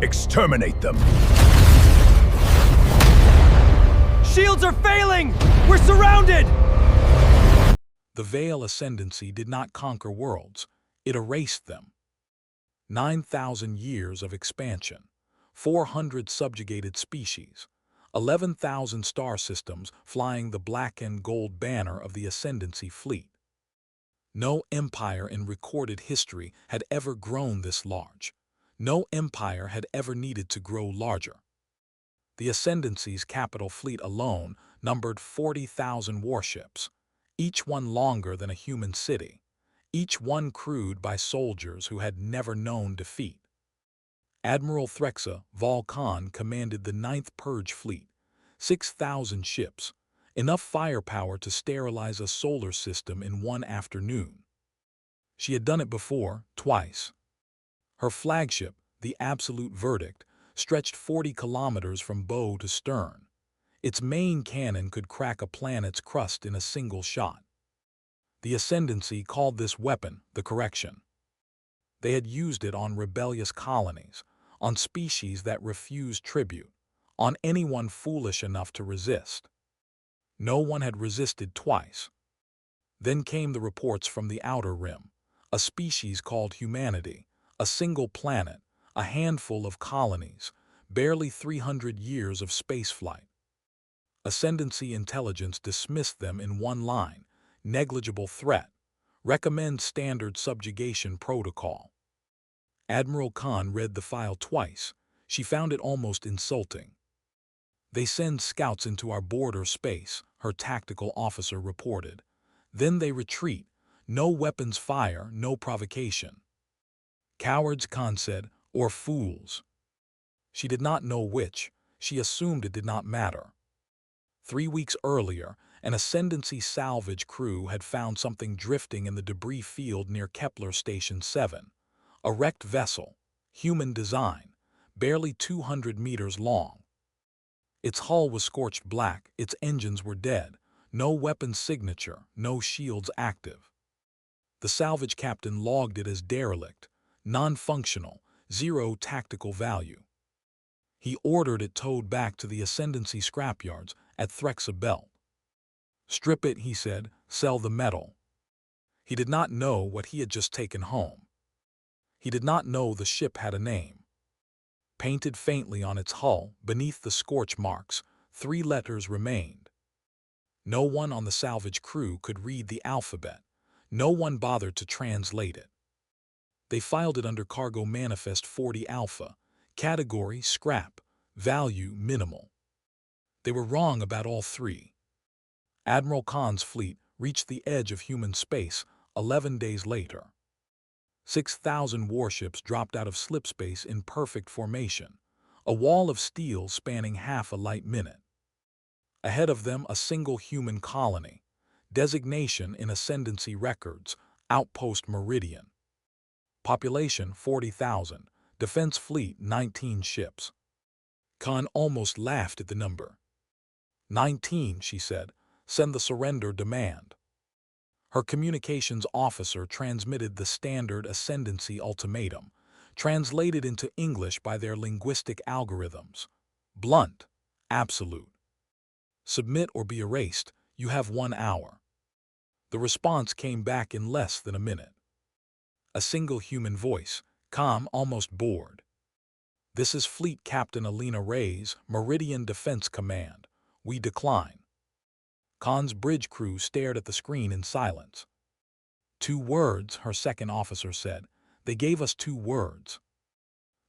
Exterminate them! Shields are failing! We're surrounded! The Vael Ascendancy did not conquer worlds, it erased them. 9,000 years of expansion, 400 subjugated species, 11,000 star systems flying the black and gold banner of the Ascendancy fleet. No empire in recorded history had ever grown this large. No empire had ever needed to grow larger. The Ascendancy's capital fleet alone numbered 40,000 warships, each one longer than a human city, each one crewed by soldiers who had never known defeat. Admiral Threxa Vael commanded the 9th Purge Fleet, 6,000 ships, enough firepower to sterilize a solar system in one afternoon. She had done it before, twice. Her flagship, the Absolute Verdict, stretched 40 kilometers from bow to stern. Its main cannon could crack a planet's crust in a single shot. The Ascendancy called this weapon the Correction. They had used it on rebellious colonies, on species that refused tribute, on anyone foolish enough to resist. No one had resisted twice. Then came the reports from the Outer Rim, a species called humanity, a single planet, a handful of colonies, barely 300 years of spaceflight. Ascendancy intelligence dismissed them in one line: negligible threat. Recommend standard subjugation protocol. Admiral Khan read the file twice. She found it almost insulting. They send scouts into our border space, her tactical officer reported. Then they retreat. No weapons fire, no provocation. Cowards, Khan said, or fools. She did not know which. She assumed it did not matter. 3 weeks earlier, an Ascendancy salvage crew had found something drifting in the debris field near Kepler Station 7. A wrecked vessel, human design, barely 200 meters long. Its hull was scorched black, its engines were dead, no weapons signature, no shields active. The salvage captain logged it as derelict, non-functional, zero tactical value. He ordered it towed back to the Ascendancy scrapyards at Threxa Belt. Strip it, he said, sell the metal. He did not know what he had just taken home. He did not know the ship had a name. Painted faintly on its hull, beneath the scorch marks, 3 letters remained. No one on the salvage crew could read the alphabet. No one bothered to translate it. They filed it under Cargo Manifest 40 Alpha, category scrap, value minimal. They were wrong about all 3. Admiral Khan's fleet reached the edge of human space 11 days later. 6,000 warships dropped out of slipspace in perfect formation, a wall of steel spanning half a light minute. Ahead of them, a single human colony, designation in Ascendancy records, Outpost Meridian. Population 40,000, defense fleet 19 ships. Khan almost laughed at the number. 19, she said, send the surrender demand. Her communications officer transmitted the standard Ascendancy ultimatum, translated into English by their linguistic algorithms. Blunt, absolute. Submit or be erased, you have 1 hour. The response came back in less than a minute. A single human voice, calm, almost bored. This is Fleet Captain Alina Reyes, Meridian Defense Command. We decline. Khan's bridge crew stared at the screen in silence. 2 words, her second officer said. They gave us 2 words.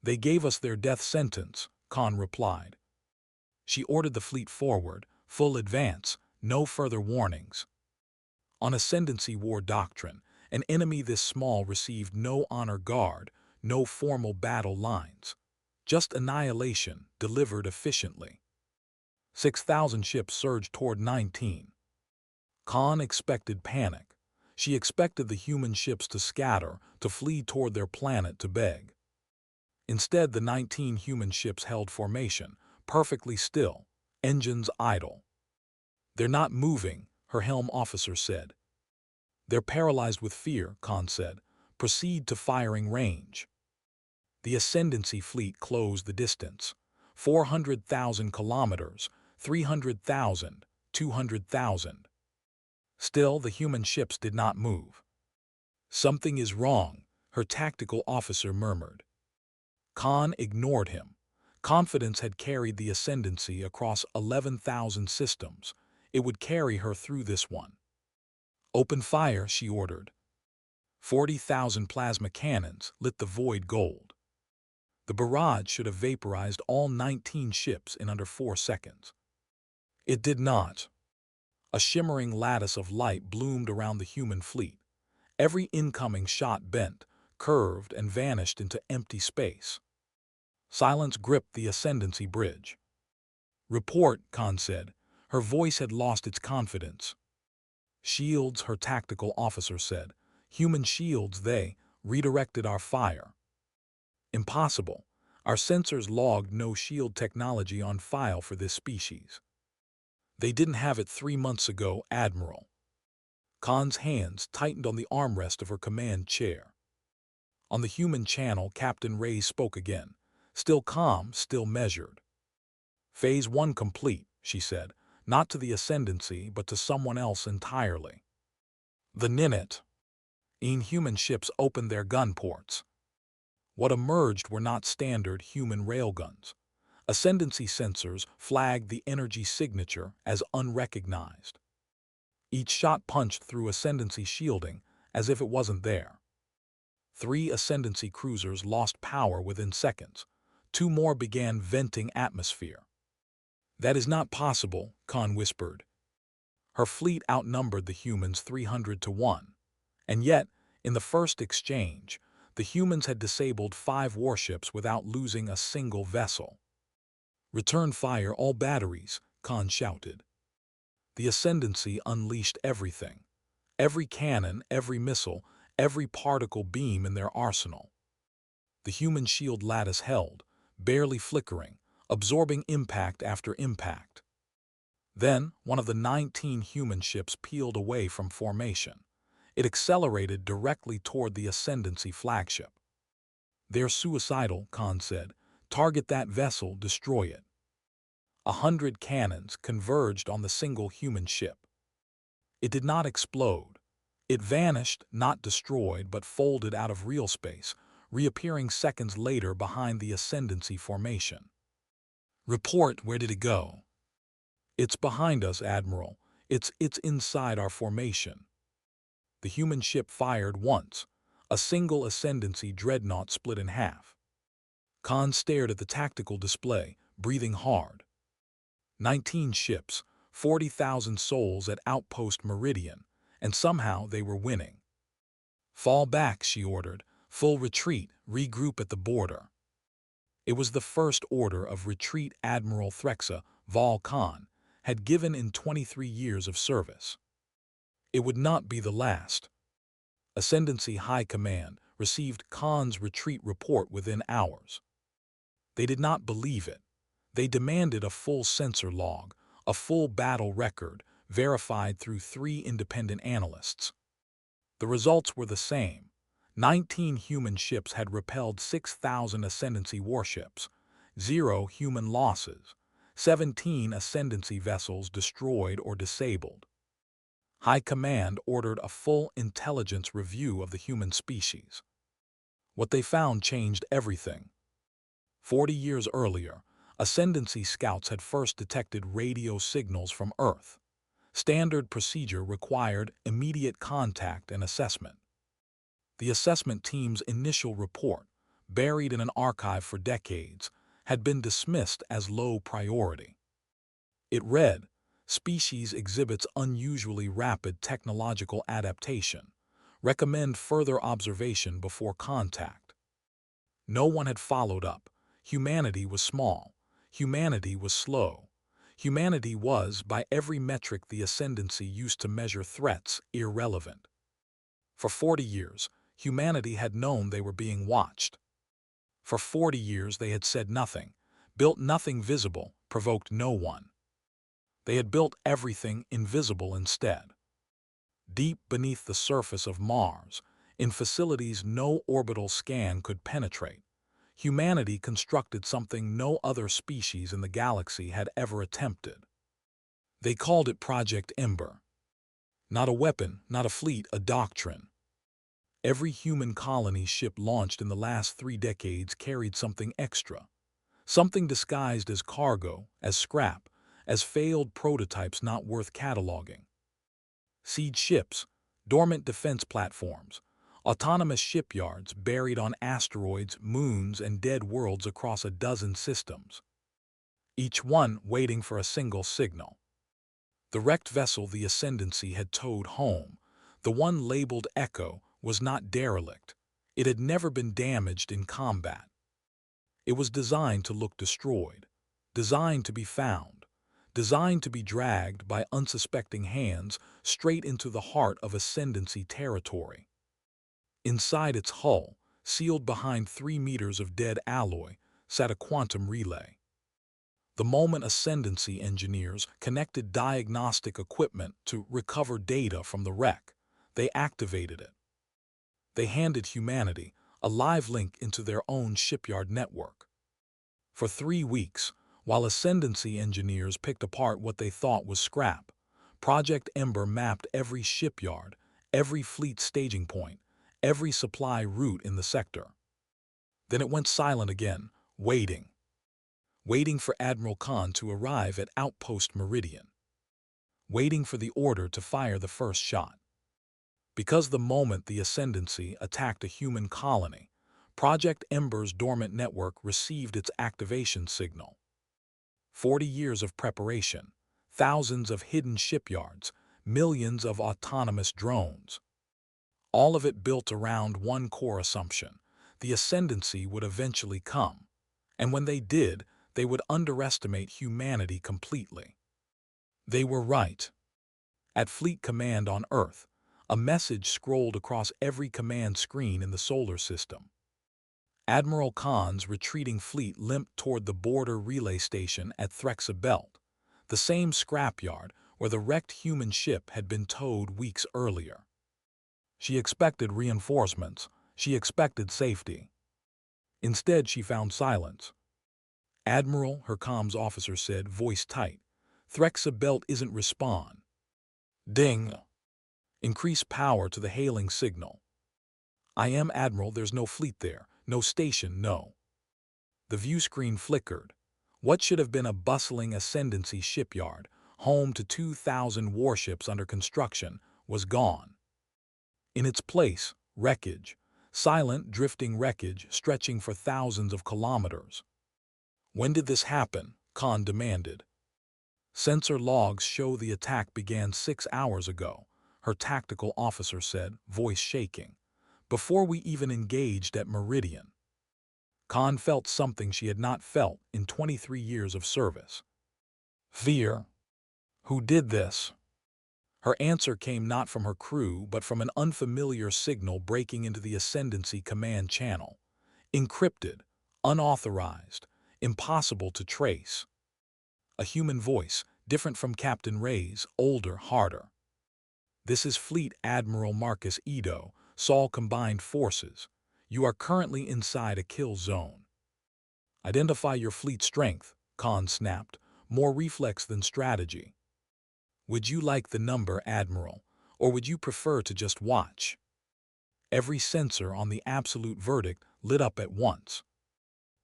They gave us their death sentence, Khan replied. She ordered the fleet forward, full advance, no further warnings. On Ascendancy war doctrine, an enemy this small received no honor guard, no formal battle lines. Just annihilation, delivered efficiently. 6,000 ships surged toward 19. Khan expected panic. She expected the human ships to scatter, to flee toward their planet to beg. Instead, the 19 human ships held formation, perfectly still, engines idle. They're not moving, her helm officer said. They're paralyzed with fear, Khan said. Proceed to firing range. The Ascendancy fleet closed the distance. 400,000 kilometers, 300,000, 200,000. Still, the human ships did not move. "Something is wrong," her tactical officer murmured. Khan ignored him. Confidence had carried the Ascendancy across 11,000 systems. It would carry her through this one. "Open fire," she ordered. 40,000 plasma cannons lit the void gold. The barrage should have vaporized all 19 ships in under 4 seconds. It did not. A shimmering lattice of light bloomed around the human fleet. Every incoming shot bent, curved, and vanished into empty space. Silence gripped the Ascendancy bridge. "Report," Khan said. Her voice had lost its confidence. "Shields," her tactical officer said. "Human shields, they redirected our fire." "Impossible. Our sensors logged no shield technology on file for this species." "They didn't have it 3 months ago, Admiral." Khan's hands tightened on the armrest of her command chair. On the human channel, Captain Ray spoke again. Still calm, still measured. "Phase 1 complete," she said. "Not to the Ascendancy, but to someone else entirely." The Ninit. Inhuman ships opened their gun ports. What emerged were not standard human railguns. Ascendancy sensors flagged the energy signature as unrecognized. Each shot punched through Ascendancy shielding as if it wasn't there. 3 Ascendancy cruisers lost power within seconds. 2 more began venting atmosphere. "That is not possible," Khan whispered. Her fleet outnumbered the humans 300 to 1. And yet, in the first exchange, the humans had disabled 5 warships without losing a single vessel. "Return fire all batteries," Khan shouted. The Ascendancy unleashed everything. Every cannon, every missile, every particle beam in their arsenal. The human shield lattice held, barely flickering, absorbing impact after impact. Then, one of the 19 human ships peeled away from formation. It accelerated directly toward the Ascendancy flagship. "They're suicidal," Khan said. "Target that vessel, destroy it." 100 cannons converged on the single human ship. It did not explode. It vanished, not destroyed, but folded out of real space, reappearing seconds later behind the Ascendancy formation. "Report, where did it go?" "It's behind us, Admiral. It's inside our formation." The human ship fired once. A single Ascendancy dreadnought split in half. Khan stared at the tactical display, breathing hard. 19 ships, 40,000 souls at Outpost Meridian, and somehow they were winning. "Fall back," she ordered. "Full retreat, regroup at the border." It was the first order of retreat Admiral Threxa, Vael Khan, had given in 23 years of service. It would not be the last. Ascendancy High Command received Khan's retreat report within hours. They did not believe it. They demanded a full sensor log, a full battle record, verified through 3 independent analysts. The results were the same. 19 human ships had repelled 6,000 Ascendancy warships, 0 human losses, 17 Ascendancy vessels destroyed or disabled. High Command ordered a full intelligence review of the human species. What they found changed everything. 40 years earlier, Ascendancy scouts had first detected radio signals from Earth. Standard procedure required immediate contact and assessment. The assessment team's initial report, buried in an archive for decades, had been dismissed as low priority. It read, "Species exhibits unusually rapid technological adaptation. Recommend further observation before contact." No one had followed up. Humanity was small. Humanity was slow. Humanity was, by every metric the Ascendancy used to measure threats, irrelevant. For 40 years, humanity had known they were being watched. For 40 years they had said nothing, built nothing visible, provoked no one. They had built everything invisible instead. Deep beneath the surface of Mars, in facilities no orbital scan could penetrate, humanity constructed something no other species in the galaxy had ever attempted. They called it Project Ember. Not a weapon, not a fleet, a doctrine. Every human colony ship launched in the last 3 decades carried something extra, something disguised as cargo, as scrap, as failed prototypes not worth cataloging. Siege ships, dormant defense platforms, autonomous shipyards buried on asteroids, moons, and dead worlds across a dozen systems, each one waiting for a single signal. The wrecked vessel the Ascendancy had towed home, the one labeled Echo, was not derelict. It had never been damaged in combat. It was designed to look destroyed, designed to be found, designed to be dragged by unsuspecting hands straight into the heart of Ascendancy territory. Inside its hull, sealed behind 3 meters of dead alloy, sat a quantum relay. The moment Ascendancy engineers connected diagnostic equipment to recover data from the wreck, they activated it. They handed humanity a live link into their own shipyard network. For 3 weeks, while Ascendancy engineers picked apart what they thought was scrap, Project Ember mapped every shipyard, every fleet staging point, every supply route in the sector. Then it went silent again, waiting for Admiral Khan to arrive at Outpost Meridian, waiting for the order to fire the first shot. Because the moment the Ascendancy attacked a human colony, Project Ember's dormant network received its activation signal. 40 years of preparation, thousands of hidden shipyards, millions of autonomous drones. All of it built around one core assumption: the Ascendancy would eventually come, and when they did, they would underestimate humanity completely. They were right. At Fleet Command on Earth, a message scrolled across every command screen in the solar system. Admiral Khan's retreating fleet limped toward the border relay station at Threxa Belt, the same scrapyard where the wrecked human ship had been towed weeks earlier. She expected reinforcements. She expected safety. Instead, she found silence. "Admiral," her comms officer said, voice tight, "Threxa Belt isn't respond." Ding. Increase power to the hailing signal. "I am Admiral, there's no fleet there, no station, no." The view screen flickered. What should have been a bustling Ascendancy shipyard, home to 2,000 warships under construction, was gone. In its place, wreckage, silent, drifting wreckage stretching for thousands of kilometers. "When did this happen?" Khan demanded. "Sensor logs show the attack began 6 hours ago," her tactical officer said, voice shaking. "Before we even engaged at Meridian." Khan felt something she had not felt in 23 years of service. Fear. Who did this? Her answer came not from her crew, but from an unfamiliar signal breaking into the Ascendancy command channel. Encrypted, unauthorized, impossible to trace. A human voice, different from Captain Ray's, older, harder. "This is Fleet Admiral Marcus Edo, Sol Combined Forces. You are currently inside a kill zone." "Identify your fleet strength," Khan snapped, more reflex than strategy. "Would you like the number, Admiral, or would you prefer to just watch?" Every sensor on the absolute verdict lit up at once.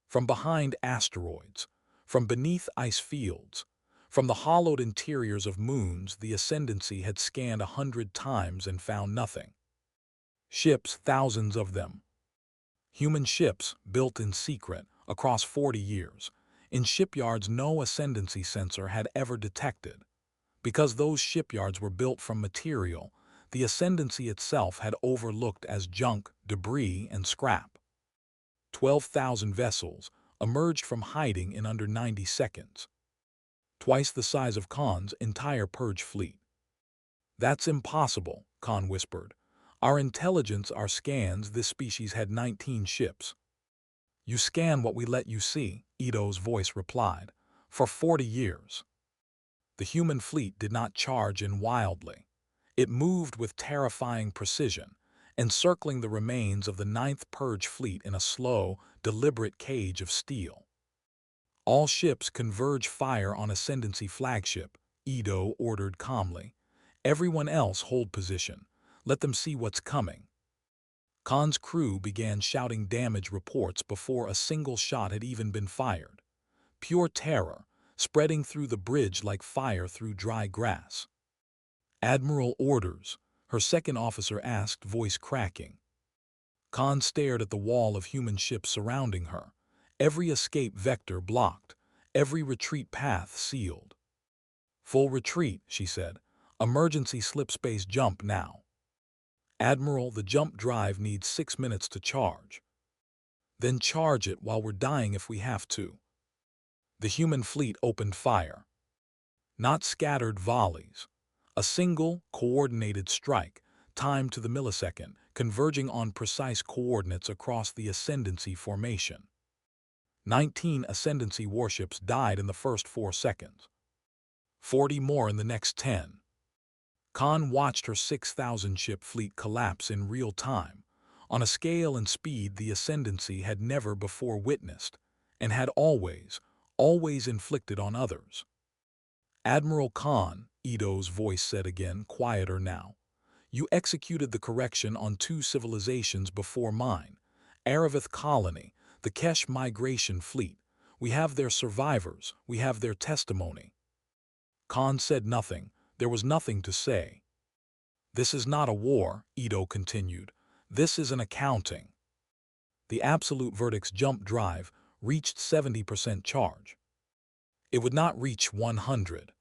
From behind asteroids, from beneath ice fields, from the hollowed interiors of moons the Ascendancy had scanned 100 times and found nothing. Ships, thousands of them. Human ships, built in secret, across 40 years, in shipyards no Ascendancy sensor had ever detected. Because those shipyards were built from material the Ascendancy itself had overlooked as junk, debris, and scrap. 12,000 vessels emerged from hiding in under 90 seconds. Twice the size of Khan's entire purge fleet. "That's impossible," Khan whispered. "Our intelligence, our scans, this species had 19 ships." "You scan what we let you see," Edo's voice replied. "For 40 years. The human fleet did not charge in wildly. It moved with terrifying precision, encircling the remains of the Ninth Purge Fleet in a slow, deliberate cage of steel. All ships converge fire on Ascendancy flagship, Edo ordered calmly. Everyone else hold position. Let them see what's coming. Khan's crew began shouting damage reports before a single shot had even been fired. Pure terror, spreading through the bridge like fire through dry grass. "Admiral orders," her second officer asked, voice cracking. Khan stared at the wall of human ships surrounding her, every escape vector blocked, every retreat path sealed. "Full retreat," she said. "Emergency slipspace jump now." "Admiral, the jump drive needs 6 minutes to charge." "Then charge it while we're dying if we have to." The human fleet opened fire. Not scattered volleys. A single, coordinated strike, timed to the millisecond, converging on precise coordinates across the Ascendancy formation. 19 Ascendancy warships died in the first 4 seconds. 40 more in the next 10. Khan watched her 6,000-ship fleet collapse in real time, on a scale and speed the Ascendancy had never before witnessed, and had always inflicted on others. "Admiral Khan," Edo's voice said again, quieter now, "you executed the correction on 2 civilizations before mine. Aravith Colony, the Kesh Migration Fleet. We have their survivors, we have their testimony." Khan said nothing. There was nothing to say. "This is not a war," Edo continued. "This is an accounting." The absolute verdict's jump drive reached 70% charge. It would not reach 100.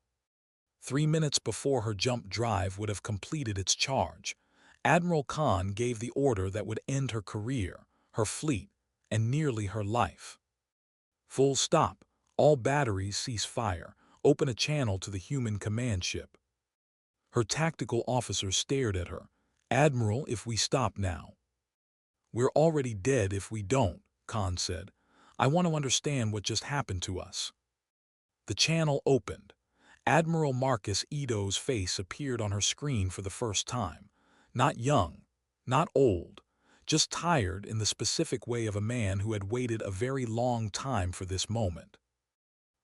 3 minutes before her jump drive would have completed its charge, Admiral Khan gave the order that would end her career, her fleet, and nearly her life. "Full stop. All batteries cease fire. Open a channel to the human command ship." Her tactical officer stared at her. "Admiral, if we stop now." "We're already dead if we don't," Khan said. "I want to understand what just happened to us." The channel opened. Admiral Marcus Edo's face appeared on her screen for the first time. Not young, not old, just tired in the specific way of a man who had waited a very long time for this moment.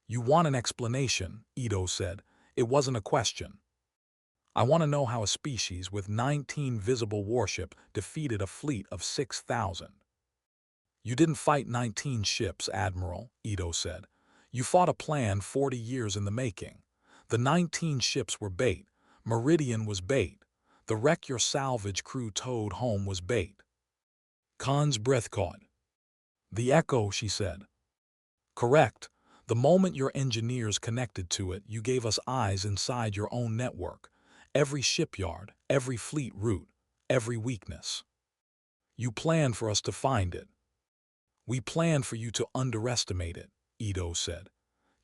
"You want an explanation," Edo said. "It wasn't a question. I want to know how a species with 19 visible warships defeated a fleet of 6,000. "You didn't fight 19 ships, Admiral," Edo said. "You fought a plan 40 years in the making. The 19 ships were bait. Meridian was bait. The wreck your salvage crew towed home was bait." Khan's breath caught. "The Echo," she said. "Correct. The moment your engineers connected to it, you gave us eyes inside your own network. Every shipyard, every fleet route, every weakness. You planned for us to find it. We planned for you to underestimate it," Edo said.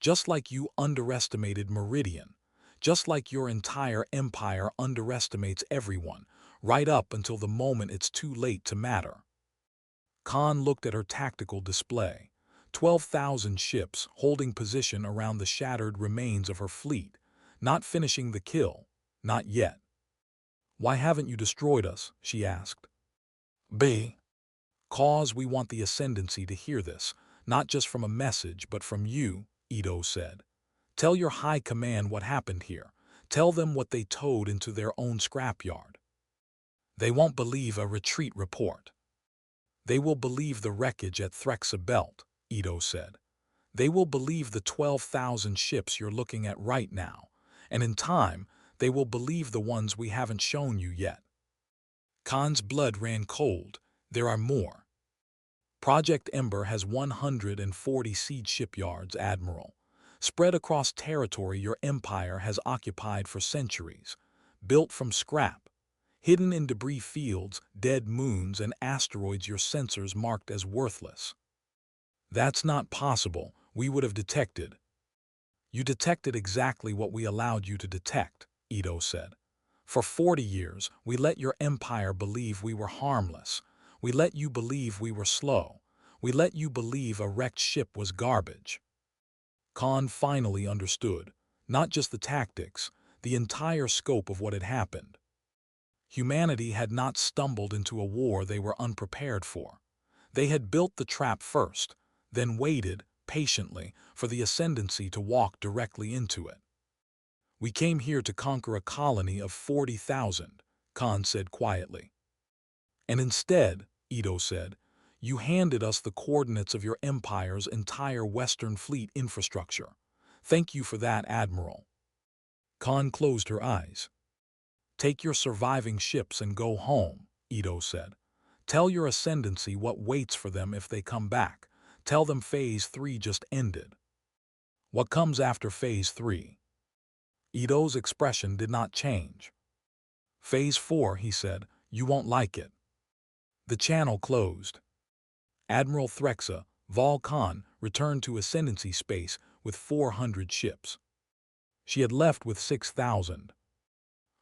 "Just like you underestimated Meridian. Just like your entire empire underestimates everyone, right up until the moment it's too late to matter." Khan looked at her tactical display. 12,000 ships holding position around the shattered remains of her fleet, not finishing the kill, not yet. "Why haven't you destroyed us?" she asked. "Cause we want the Ascendancy to hear this, not just from a message, but from you," Edo said. "Tell your high command what happened here. Tell them what they towed into their own scrapyard." "They won't believe a retreat report. They will believe the wreckage at Threxa Belt," Edo said. "They will believe the 12,000 ships you're looking at right now, and in time, they will believe the ones we haven't shown you yet." Khan's blood ran cold. "There are more. Project Ember has 140 siege shipyards, Admiral, spread across territory your empire has occupied for centuries, built from scrap, hidden in debris fields, dead moons, and asteroids your sensors marked as worthless." "That's not possible. We would have detected." "You detected exactly what we allowed you to detect," Edo said. "For 40 years, we let your empire believe we were harmless. We let you believe we were slow. We let you believe a wrecked ship was garbage." Khan finally understood, not just the tactics, the entire scope of what had happened. Humanity had not stumbled into a war they were unprepared for. They had built the trap first, then waited, patiently, for the Ascendancy to walk directly into it. "We came here to conquer a colony of 40,000, Khan said quietly. "And instead," Ito said, "you handed us the coordinates of your empire's entire Western Fleet infrastructure. Thank you for that, Admiral." Khan closed her eyes. "Take your surviving ships and go home," Ito said. "Tell your Ascendancy what waits for them if they come back. Tell them Phase 3 just ended." "What comes after Phase 3? Ito's expression did not change. "Phase 4, he said. "You won't like it." The channel closed. Admiral Threxa, Vael Khan, returned to Ascendancy space with 400 ships. She had left with 6,000.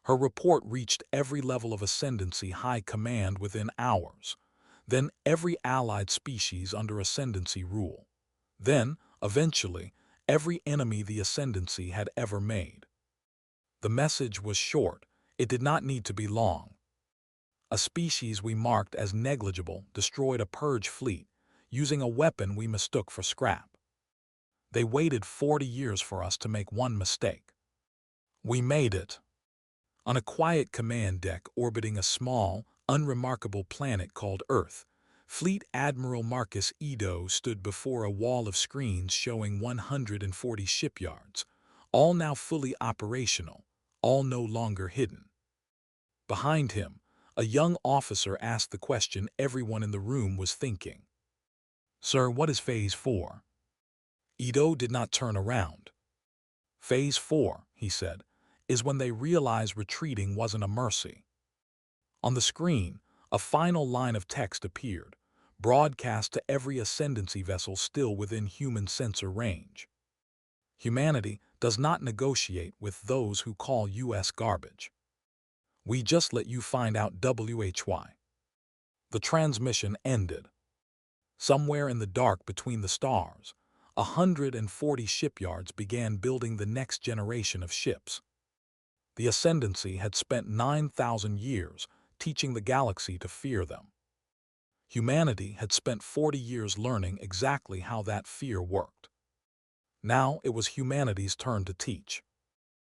Her report reached every level of Ascendancy High Command within hours. Then every allied species under Ascendancy rule. Then, eventually, every enemy the Ascendancy had ever made. The message was short. It did not need to be long. "A species we marked as negligible destroyed a purge fleet, using a weapon we mistook for scrap. They waited 40 years for us to make one mistake. We made it." On a quiet command deck orbiting a small, unremarkable planet called Earth, Fleet Admiral Marcus Ito stood before a wall of screens showing 140 shipyards, all now fully operational, all no longer hidden. Behind him, a young officer asked the question everyone in the room was thinking. "Sir, what is Phase 4? Ito did not turn around. "Phase 4, he said, "is when they realize retreating wasn't a mercy." On the screen, a final line of text appeared, broadcast to every Ascendancy vessel still within human sensor range. "Humanity does not negotiate with those who call US garbage. We just let you find out WHY." The transmission ended. Somewhere in the dark between the stars, 140 shipyards began building the next generation of ships. The Ascendancy had spent 9,000 years teaching the galaxy to fear them. Humanity had spent 40 years learning exactly how that fear worked. Now it was humanity's turn to teach.